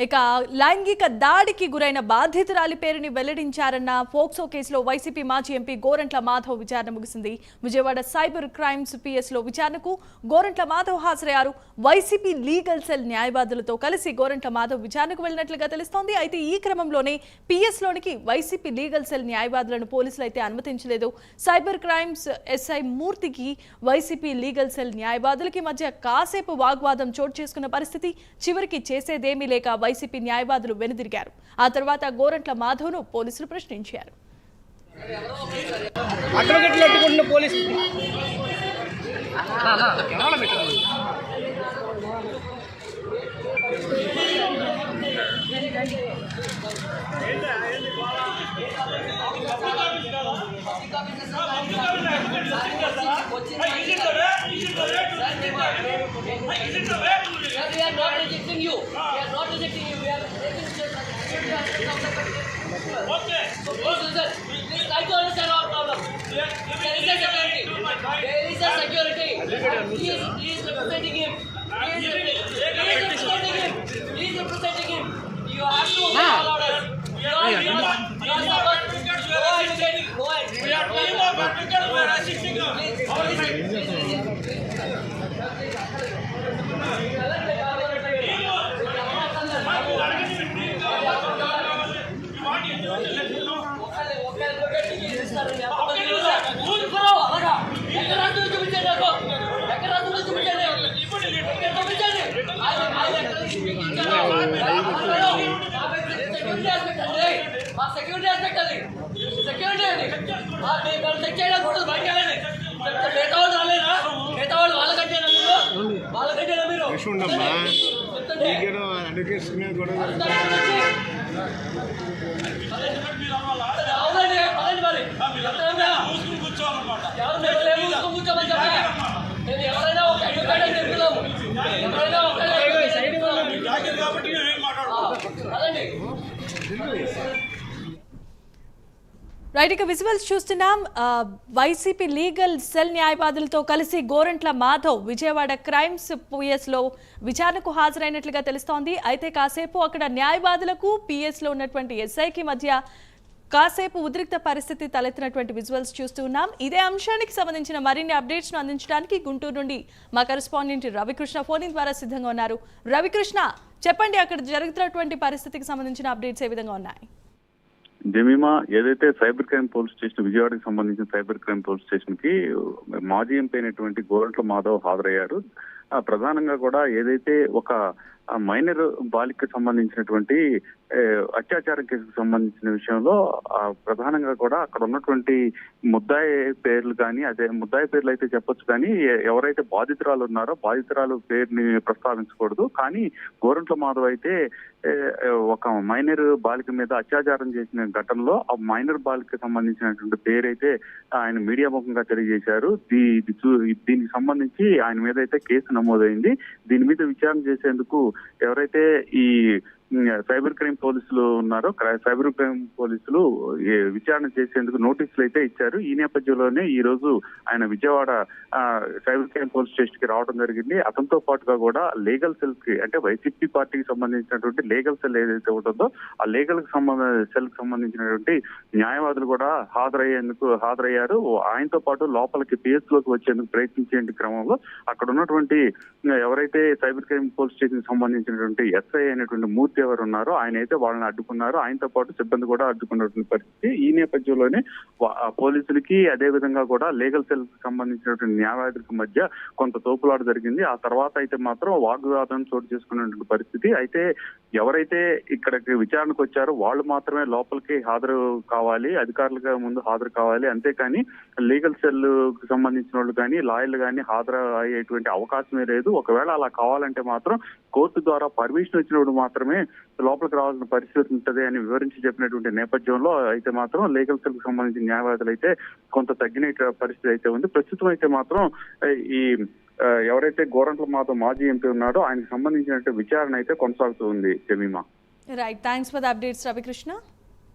ఇక లైంగిక దాడికి గురైన బాధితురాలి పేరుని వెల్లడించారన్న ఫోక్సో కేసులో వైసీపీ మాజీ ఎంపీ గోరంట్ల మాధవ్ విచారణ ముగిసింది. విజయవాడ సైబర్ క్రైమ్స్ పిఎస్ లో విచారణకు గోరంట్ల మాధవ్ హాజరయ్యారు. వైసీపీ లీగల్ సెల్ న్యాయవాదులతో కలిసి గోరంట్ల మాధవ్ విచారణకు వెళ్లినట్లుగా తెలుస్తోంది. అయితే ఈ క్రమంలోనే పిఎస్ లోనికి వైసీపీ లీగల్ సెల్ న్యాయవాదులను పోలీసులు అయితే అనుమతించలేదు. సైబర్ క్రైమ్స్ ఎస్ఐ మూర్తికి వైసీపీ లీగల్ సెల్ న్యాయవాదులకి మధ్య కాసేపు వాగ్వాదం చోటు చేసుకున్న పరిస్థితి. చివరికి చేసేదేమీ లేక వైసీపీ న్యాయవాదులు వెనుదిరిగారు. ఆ తర్వాత గోరంట్ల మాధవ్ను పోలీసులు ప్రశ్నించారు. Okay. So please try to understand our problem. There is a security. There is a security. Please representing him. Please representing him. You have to obey all orders. You are supposed to go ahead. We are playing our particular. We are assisting you. Security aspect అది security అది check చేయడం కూడా బయట మిగతా వాళ్ళు రాలేదా? మిగతా వాళ్ళు వాళ్ళకంటే మీరు అవునండి అదండి మరి కూర్చోమని చెప్పా. నేను ఎవరైనా ఒక అడ్వకేట్ అని చెప్తున్నాము. ఎవరైనా అదండి రైట్. ఇక విజువల్స్ చూస్తున్నాం. వైసీపీ లీగల్ సెల్ న్యాయవాదులతో కలిసి గోరంట్ల మాధవ్ విజయవాడ క్రైమ్స్ పిఎస్ లో విచారణకు హాజరైనట్లుగా తెలుస్తోంది. అయితే కాసేపు అక్కడ న్యాయవాదులకు పిఎస్ లో ఉన్నటువంటి ఎస్ఐకి మధ్య కాసేపు ఉద్రిక్త పరిస్థితి తలెత్తినటువంటి విజువల్స్ చూస్తూ ఉన్నాం. ఇదే అంశానికి సంబంధించిన మరిన్ని అప్డేట్స్ ను అందించడానికి గుంటూరు నుండి మా కరెస్పాండెంట్ రవికృష్ణ ఫోన్ ద్వారా సిద్ధంగా ఉన్నారు. రవికృష్ణ, చెప్పండి, అక్కడ జరుగుతున్నటువంటి పరిస్థితికి సంబంధించిన అప్డేట్స్ ఏ విధంగా ఉన్నాయి? జమీమా, ఏదైతే సైబర్ క్రైమ్ పోలీస్ స్టేషన్ విజయవాడకి సంబంధించిన సైబర్ క్రైమ్ పోలీస్ స్టేషన్ కి మాజీ ఎంపీ అయినటువంటి గోరంట్ల మాధవ్ హాజరయ్యారు. ప్రధానంగా కూడా ఏదైతే ఒక మైనర్ బాలికకు సంబంధించినటువంటి అత్యాచారం కేసుకు సంబంధించిన విషయంలో ప్రధానంగా కూడా అక్కడ ఉన్నటువంటి ముద్దాయి పేర్లు కానీ, అదే ముద్దాయి పేర్లు అయితే చెప్పొచ్చు కానీ ఎవరైతే బాధితురాలు ఉన్నారో బాధితురాలు పేరుని ప్రస్తావించకూడదు. కానీ గోరంట్ల మాధవ్ అయితే ఒక మైనర్ బాలిక మీద అత్యాచారం చేసిన ఘటనలో ఆ మైనర్ బాలికకు సంబంధించినటువంటి పేరైతే ఆయన మీడియా ముఖంగా తెలియజేశారు. దీనికి సంబంధించి ఆయన మీద అయితే కేసు నమోదైంది. దీని మీద విచారణ చేసేందుకు ఎవరైతే ఈ సైబర్ క్రైమ్ పోలీసులు ఉన్నారో సైబర్ క్రైమ్ పోలీసులు విచారణ చేసేందుకు నోటీసులు అయితే ఇచ్చారు. ఈ నేపథ్యంలోనే ఈ రోజు ఆయన Vijayawada cyber crime police station కి రావడం జరిగింది. అతనితో పాటుగా కూడా లీగల్ సెల్ కి, అంటే వైసీపీ పార్టీకి సంబంధించినటువంటి లీగల్ సెల్ ఏదైతే ఉంటుందో ఆ లీగల్ సెల్ కి సంబంధించినటువంటి న్యాయవాదులు కూడా హాజరయ్యారు. ఆయనతో పాటు లోపలికి పిఎస్ లోకి వచ్చేందుకు ప్రయత్నించే క్రమంలో అక్కడ ఉన్నటువంటి ఎవరైతే సైబర్ క్రైమ్ పోలీస్ స్టేషన్ కి సంబంధించినటువంటి ఎస్ఐ అయినటువంటి మూర్తి ఎవరు ఉన్నారో ఆయన అయితే వాళ్ళని అడ్డుకున్నారు. ఆయనతో పాటు సిబ్బంది కూడా అడ్డుకున్నటువంటి పరిస్థితి. ఈ నేపథ్యంలోనే పోలీసులకి అదే విధంగా కూడా లీగల్ సెల్ కి సంబంధించినటువంటి న్యాయవాదులకు మధ్య కొంత తోపులాట జరిగింది. ఆ తర్వాత అయితే మాత్రం వాగ్వాదం చోటు చేసుకున్నటువంటి పరిస్థితి. అయితే ఎవరైతే ఇక్కడికి విచారణకు వచ్చారో వాళ్ళు మాత్రమే లోపలికి హాజరు కావాలి, అధికారులుగా ముందు హాజరు కావాలి. అంతేకాని లీగల్ సెల్ కు సంబంధించిన వాళ్ళు కానీ లాయర్లు కానీ హాజరు అయ్యేటువంటి అవకాశమే లేదు. ఒకవేళ అలా కావాలంటే మాత్రం కోర్టు ద్వారా పర్మిషన్ వచ్చినప్పుడు మాత్రమే లోపలికి రావాల్సిన పరిస్థితి ఉంటుంది అని వివరించి చెప్పినటువంటి నేపథ్యంలో అయితే మాత్రం లీగల్ సెల్ కు సంబంధించిన న్యాయవాదులు అయితే కొంత తగ్గిన పరిస్థితి అయితే ఉంది. ప్రస్తుతం అయితే మాత్రం ఈ ఎవరైతే గోరంట్ల మాధవ్ మాజీ ఎంపీ ఉన్నాడో ఆయనకు సంబంధించిన విచారణ అయితే కొనసాగుతూ ఉంది. Jemimah, right. Thanks for the updates Ravikrishna.